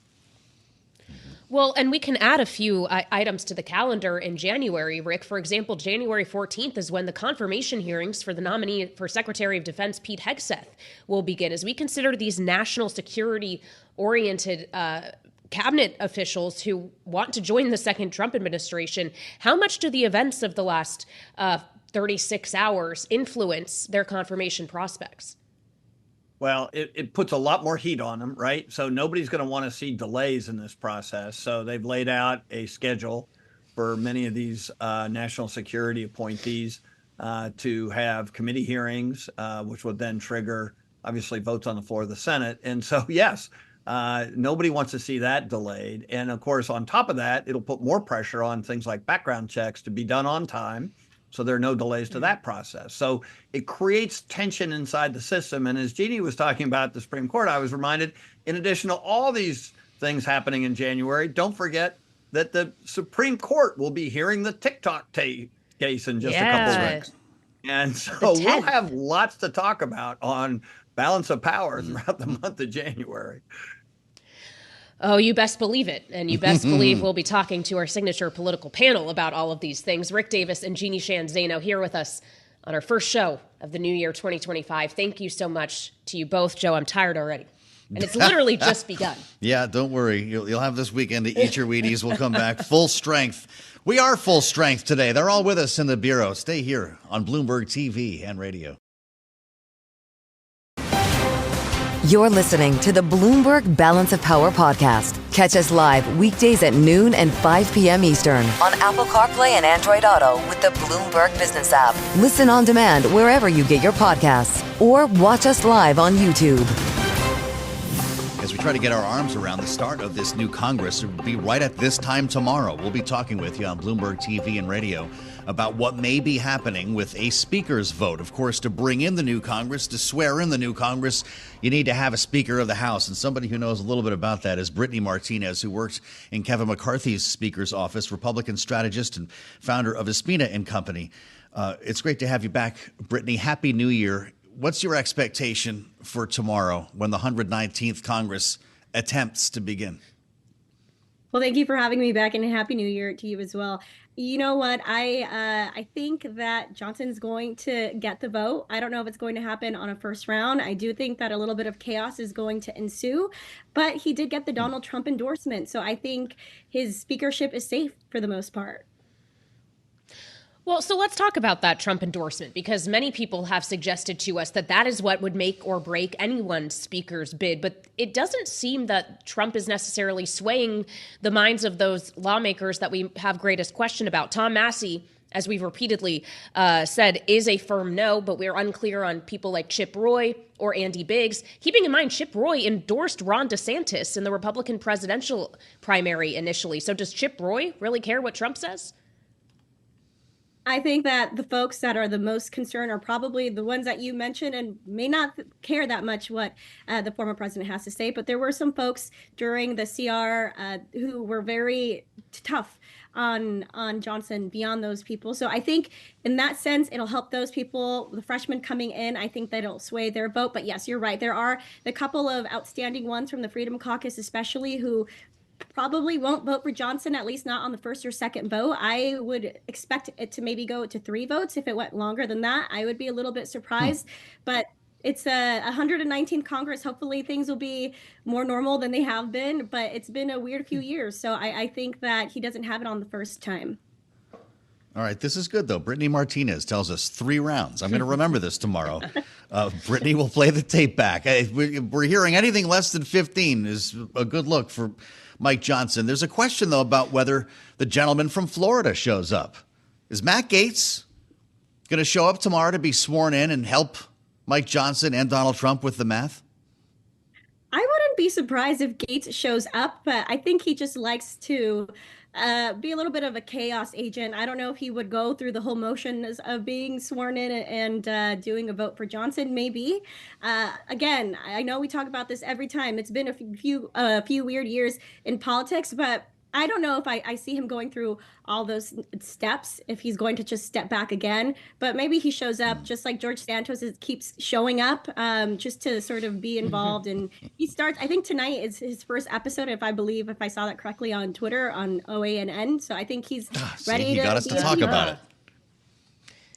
Well, and we can add a few items to the calendar in January, Rick. For example, January 14th is when the confirmation hearings for the nominee for Secretary of Defense Pete Hegseth will begin. As we consider these national security-oriented cabinet officials who want to join the second Trump administration, how much do the events of the last 36 hours influence their confirmation prospects? Well, it puts a lot more heat on them, right? So nobody's going to want to see delays in this process. So they've laid out a schedule for many of these national security appointees to have committee hearings, which would then trigger, obviously, votes on the floor of the Senate. And so, yes, nobody wants to see that delayed. And of course, on top of that, it'll put more pressure on things like background checks to be done on time, so there are no delays to that process. So it creates tension inside the system. And as Jeanne was talking about the Supreme Court, I was reminded, in addition to all these things happening in January, don't forget that the Supreme Court will be hearing the TikTok case in just a couple of weeks. And so we'll have lots to talk about on balance of power throughout the month of January. Oh, you best believe it. And you best believe we'll be talking to our signature political panel about all of these things. Rick Davis and Jeanne Zaino here with us on our first show of the new year 2025. Thank you so much to you both. Joe, I'm tired already. And it's literally just begun. Yeah, don't worry. You'll have this weekend to eat your Wheaties. We'll come back full strength. We are full strength today. They're all with us in the Bureau. Stay here on Bloomberg TV and radio. You're listening to the Bloomberg Balance of Power podcast. Catch us live weekdays at noon and 5 p.m. Eastern on Apple CarPlay and Android Auto with the Bloomberg Business app. Listen on demand wherever you get your podcasts or watch us live on YouTube. As we try to get our arms around the start of this new Congress, it will be right at this time tomorrow. We'll be talking with you on Bloomberg TV and radio about what may be happening with a speaker's vote. Of course, to bring in the new Congress, to swear in the new Congress, you need to have a Speaker of the House. And somebody who knows a little bit about that is Brittany Martinez, who worked in Kevin McCarthy's Speaker's office, Republican strategist and founder of Espina and Company. It's great to have you back, Brittany. Happy New Year. What's your expectation for tomorrow when the 119th Congress attempts to begin? Well, thank you for having me back, and Happy New Year to you as well. You know what? I think that Johnson's going to get the vote. I don't know if it's going to happen on a first round. I do think that a little bit of chaos is going to ensue, but he did get the Donald Trump endorsement. So I think his speakership is safe for the most part. Well, so let's talk about that Trump endorsement, because many people have suggested to us that that is what would make or break anyone's speaker's bid. But it doesn't seem that Trump is necessarily swaying the minds of those lawmakers that we have greatest question about. Tom Massey, as we've repeatedly said, is a firm no, but we're unclear on people like Chip Roy or Andy Biggs. Keeping in mind, Chip Roy endorsed Ron DeSantis in the Republican presidential primary initially. So does Chip Roy really care what Trump says? I think that the folks that are the most concerned are probably the ones that you mentioned and may not care that much what the former president has to say. But there were some folks during the CR who were very tough on Johnson beyond those people. So I think in that sense, it'll help those people, the freshmen coming in. I think that it'll sway their vote. But yes, you're right. There are the couple of outstanding ones from the Freedom Caucus, especially, who probably won't vote for Johnson, at least not on the first or second vote. I would expect it to maybe go to 3 votes. If it went longer than that, I would be a little bit surprised. But it's a 119th Congress. Hopefully things will be more normal than they have been. But it's been a weird few years. So I think that he doesn't have it on the first time. All right, this is good, though. Brittany Martinez tells us 3 rounds. I'm going to remember this tomorrow. Brittany will play the tape back. We're hearing anything less than 15 is a good look for Mike Johnson. There's a question, though, about whether the gentleman from Florida shows up. Is Matt Gaetz going to show up tomorrow to be sworn in and help Mike Johnson and Donald Trump with the math? I wouldn't be surprised if Gaetz shows up, but I think he just likes to be a little bit of a chaos agent. I don't know if he would go through the whole motions of being sworn in and doing a vote for Johnson. Maybe. Again, I know we talk about this every time. It's been a few weird years in politics, but I don't know if I see him going through all those steps, if he's going to just step back again. But maybe he shows up just like George Santos keeps showing up just to sort of be involved. And he starts, I think tonight is his first episode, if I saw that correctly on Twitter on OANN. So I think he's ready to. He got us to talk about it.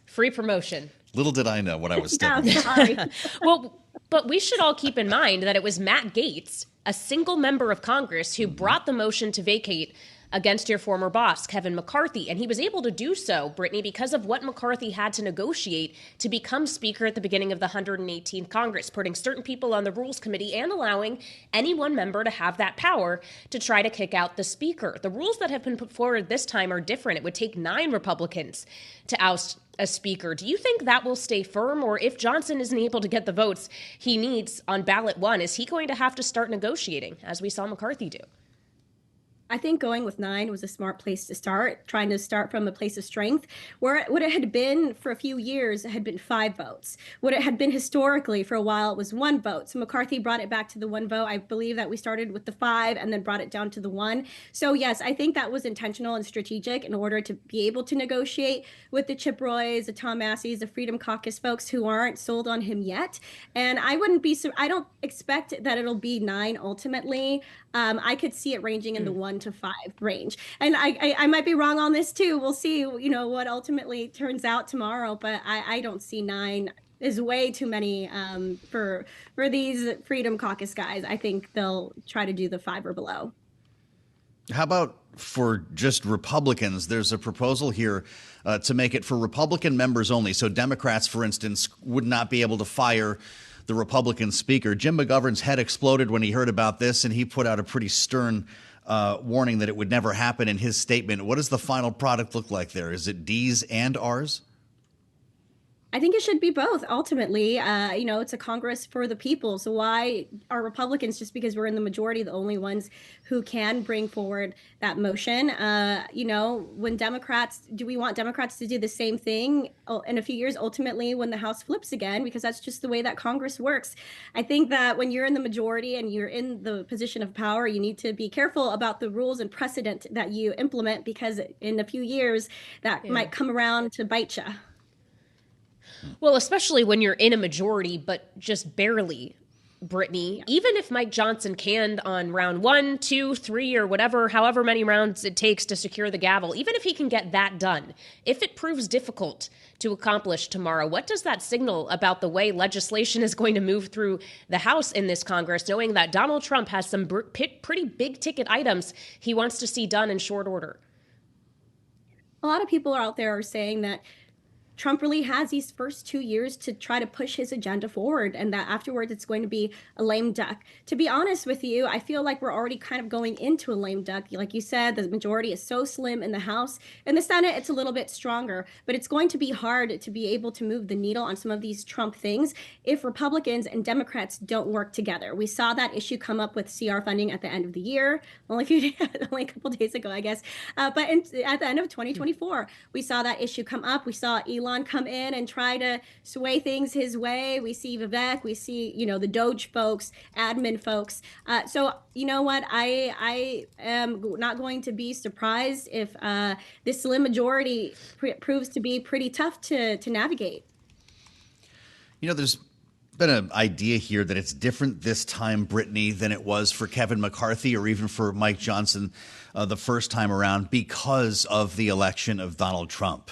Free promotion. Little did I know what I was stepping into. Sorry. Well, But we should all keep in mind that it was Matt Gaetz, a single member of Congress, who brought the motion to vacate against your former boss, Kevin McCarthy. And he was able to do so, Brittany, because of what McCarthy had to negotiate to become Speaker at the beginning of the 118th Congress, putting certain people on the Rules Committee and allowing any one member to have that power to try to kick out the Speaker. The rules that have been put forward this time are different. It would take 9 Republicans to oust a Speaker. Do you think that will stay firm? Or if Johnson isn't able to get the votes he needs on ballot 1, is he going to have to start negotiating, as we saw McCarthy do? I think going with 9 was a smart place to start, trying to start from a place of strength. Where what it had been for a few years, it had been 5 votes. What it had been historically for a while, it was 1 vote. So McCarthy brought it back to the 1 vote. I believe that we started with the 5 and then brought it down to the 1. So yes, I think that was intentional and strategic in order to be able to negotiate with the Chip Roys, the Tom Masseys, the Freedom Caucus folks who aren't sold on him yet. And I don't expect that it'll be 9 ultimately. I could see it ranging in the 1 to 5 range. And I might be wrong on this too. We'll see, what ultimately turns out tomorrow, but I don't see 9 is way too many for these Freedom Caucus guys. I think they'll try to do the 5 or below. How about for just Republicans? There's a proposal here to make it for Republican members only. So Democrats, for instance, would not be able to fire the Republican speaker. Jim McGovern's head exploded when he heard about this, and he put out a pretty stern warning that it would never happen in his statement. What does the final product look like there? Is it D's and R's? I think it should be both. Ultimately, it's a Congress for the people. So why are Republicans, just because we're in the majority, the only ones who can bring forward that motion? When do we want Democrats to do the same thing in a few years, ultimately, when the House flips again? Because that's just the way that Congress works. I think that when you're in the majority and you're in the position of power, you need to be careful about the rules and precedent that you implement, because in a few years, that might come around to bite you. Well, especially when you're in a majority, but just barely, Brittany. Even if Mike Johnson canned on round 1, 2, 3, or however many rounds it takes to secure the gavel, even if he can get that done, if it proves difficult to accomplish tomorrow, what does that signal about the way legislation is going to move through the House in this Congress, knowing that Donald Trump has some pretty big ticket items he wants to see done in short order? A lot of people out there are saying that Trump really has these first 2 years to try to push his agenda forward, and that afterwards it's going to be a lame duck. To be honest with you, I feel like we're already kind of going into a lame duck. Like you said, the majority is so slim in the House. In the Senate, it's a little bit stronger, but it's going to be hard to be able to move the needle on some of these Trump things if Republicans and Democrats don't work together. We saw that issue come up with CR funding at the end of the year, only a couple days ago, I guess. At the end of 2024, we saw that issue come up. We saw Elon come in and try to sway things his way. We see Vivek, we see, the Doge folks, admin folks. So you know what? I am not going to be surprised if this slim majority proves to be pretty tough to navigate. There's been an idea here that it's different this time, Brittany, than it was for Kevin McCarthy or even for Mike Johnson the first time around, because of the election of Donald Trump.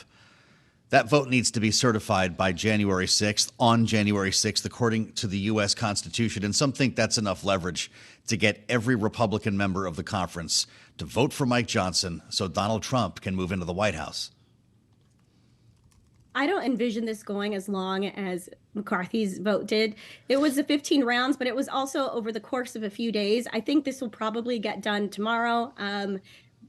That vote needs to be certified by January 6th, on January 6th, according to the U.S. Constitution. And some think that's enough leverage to get every Republican member of the conference to vote for Mike Johnson so Donald Trump can move into the White House. I don't envision this going as long as McCarthy's vote did. It was the 15 rounds, but it was also over the course of a few days. I think this will probably get done tomorrow.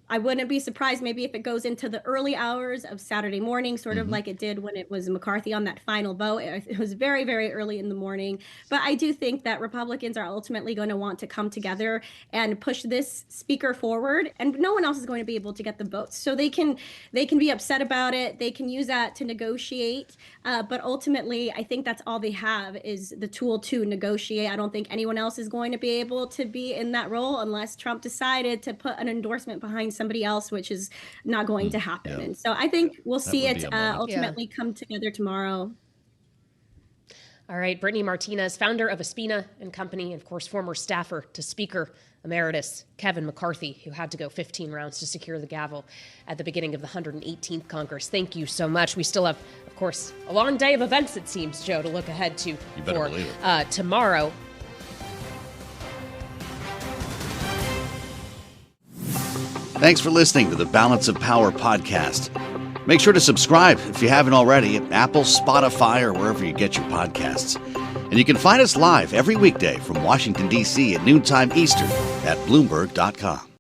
I wouldn't be surprised maybe if it goes into the early hours of Saturday morning, sort of like it did when it was McCarthy on that final vote. It was very, very early in the morning. But I do think that Republicans are ultimately going to want to come together and push this speaker forward, and no one else is going to be able to get the votes. So they can be upset about it. They can use that to negotiate. But ultimately, I think that's all they have is the tool to negotiate. I don't think anyone else is going to be able to be in that role unless Trump decided to put an endorsement behind somebody else, which is not going to happen. Yeah. And so I think we'll see it ultimately come together tomorrow. All right, Brittany Martinez, founder of Espina and Company, and of course, former staffer to Speaker Emeritus Kevin McCarthy, who had to go 15 rounds to secure the gavel at the beginning of the 118th Congress. Thank you so much. We still have, of course, a long day of events, it seems, Joe, to look ahead to for tomorrow. Thanks for listening to the Balance of Power podcast. Make sure to subscribe if you haven't already at Apple, Spotify, or wherever you get your podcasts. And you can find us live every weekday from Washington, D.C. at noontime Eastern at Bloomberg.com.